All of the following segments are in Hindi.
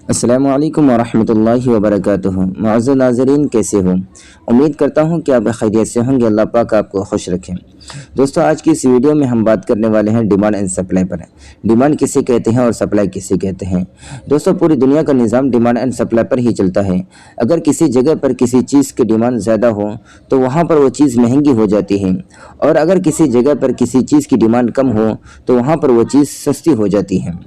अस्सलामुअलैकुम वरहमतुल्लाहि वबरकातुहू। मुअज़्ज़ज़ नाज़रीन, कैसे हो? उम्मीद करता हूँ कि आप खैरियत से होंगे। अल्लाह पाक आपको खुश रखें। दोस्तों, आज की इस वीडियो में हम बात करने वाले हैं डिमांड एंड सप्लाई पर। डिमांड किसे कहते हैं और सप्लाई किसे कहते हैं? दोस्तों, पूरी दुनिया का निज़ाम डिमांड एंड सप्लाई पर ही चलता है। अगर किसी जगह पर किसी चीज़ की डिमांड ज़्यादा हो तो वहाँ पर वो चीज़ महंगी हो जाती है, और अगर किसी जगह पर किसी चीज़ की डिमांड कम हो तो वहाँ पर वो चीज़ सस्ती हो जाती है।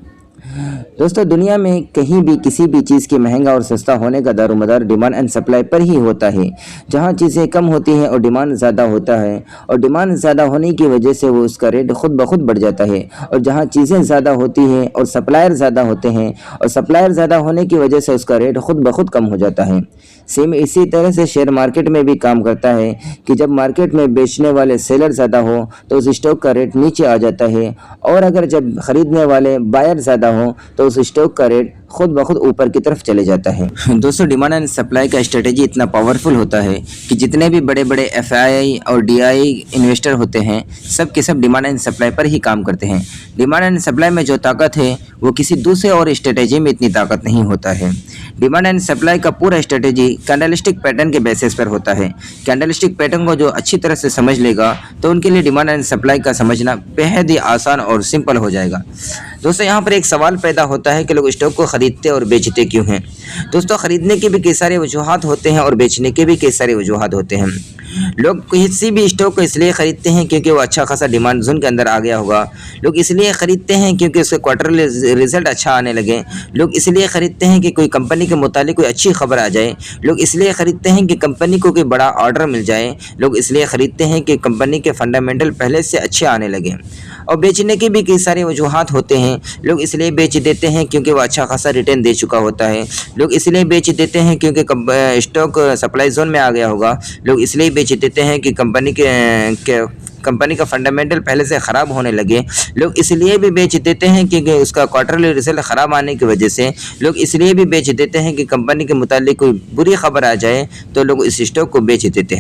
दोस्तों, दुनिया में कहीं भी किसी भी चीज़ के महंगा और सस्ता होने का दारोमदार डिमांड एंड सप्लाई पर ही होता है। जहाँ चीज़ें कम होती हैं और डिमांड ज़्यादा होता है, और डिमांड ज़्यादा होने की वजह से वो उसका रेट खुद ब खुद बढ़ जाता है। और जहाँ चीज़ें ज़्यादा होती हैं और सप्लायर ज़्यादा होते हैं, और सप्लायर ज़्यादा होने की वजह से उसका रेट खुद ब खुद कम हो जाता है। सेम इसी तरह से शेयर मार्केट में भी काम करता है कि जब मार्केट में बेचने वाले सेलर ज़्यादा हो तो उस स्टॉक का रेट नीचे आ जाता है, और अगर जब ख़रीदने वाले बायर ज़्यादा हो तो उस स्टॉक का रेट खुद ब खुद ऊपर की तरफ चले जाता है। दोस्तों, डिमांड एंड सप्लाई का स्ट्रेटेजी इतना पावरफुल होता है कि जितने भी बड़े बड़े एफआईआई और डीआई इन्वेस्टर होते हैं, सब के सब डिमांड एंड सप्लाई पर ही काम करते हैं। डिमांड एंड सप्लाई में जो ताकत है वो किसी दूसरे और स्ट्रेटेजी में इतनी ताकत नहीं होता है। डिमांड एंड सप्लाई का पूरा स्ट्रेटेजी कैंडलस्टिक पैटर्न के बेसिस पर होता है। कैंडलस्टिक पैटर्न को जो अच्छी तरह से समझ लेगा तो उनके लिए डिमांड एंड सप्लाई का समझना बेहद ही आसान और सिंपल हो जाएगा। दोस्तों, यहाँ पर एक सवाल पैदा होता है कि लोग स्टॉक को खरीदते और बेचते क्यों हैं? दोस्तों, खरीदने के भी कई सारे वजूहात होते हैं और बेचने के भी कई सारे वजूहात होते हैं। लोग किसी भी स्टॉक को इसलिए खरीदते हैं क्योंकि वो अच्छा खासा डिमांड जोन के अंदर आ गया होगा। लोग इसलिए खरीदते हैं क्योंकि उसके क्वार्टरली रिजल्ट अच्छा आने लगे। लोग इसलिए खरीदते हैं कि कोई कंपनी के मुतालिक कोई अच्छी खबर आ जाए। लोग इसलिए खरीदते हैं कि कंपनी को कोई बड़ा ऑर्डर मिल जाए। लोग इसलिए खरीदते हैं कि कंपनी के फंडामेंटल पहले से अच्छे आने लगे। और बेचने के भी कई सारे वजूहात होते हैं। लोग इसलिए बेच देते हैं क्योंकि वो अच्छा खासा रिटर्न दे चुका होता है। लोग इसलिए बेच देते हैं क्योंकि स्टॉक सप्लाई जोन में आ गया होगा। लोग इसलिए बेच देते हैं कि कंपनी का फंडामेंटल पहले से ख़राब होने लगे। लोग इसलिए भी बेच देते हैं क्योंकि उसका क्वार्टरली रिजल्ट ख़राब आने की वजह से। लोग इसलिए भी बेच देते हैं कि कंपनी के मुतालिक कोई बुरी खबर आ जाए तो लोग इस स्टॉक को बेच देते हैं।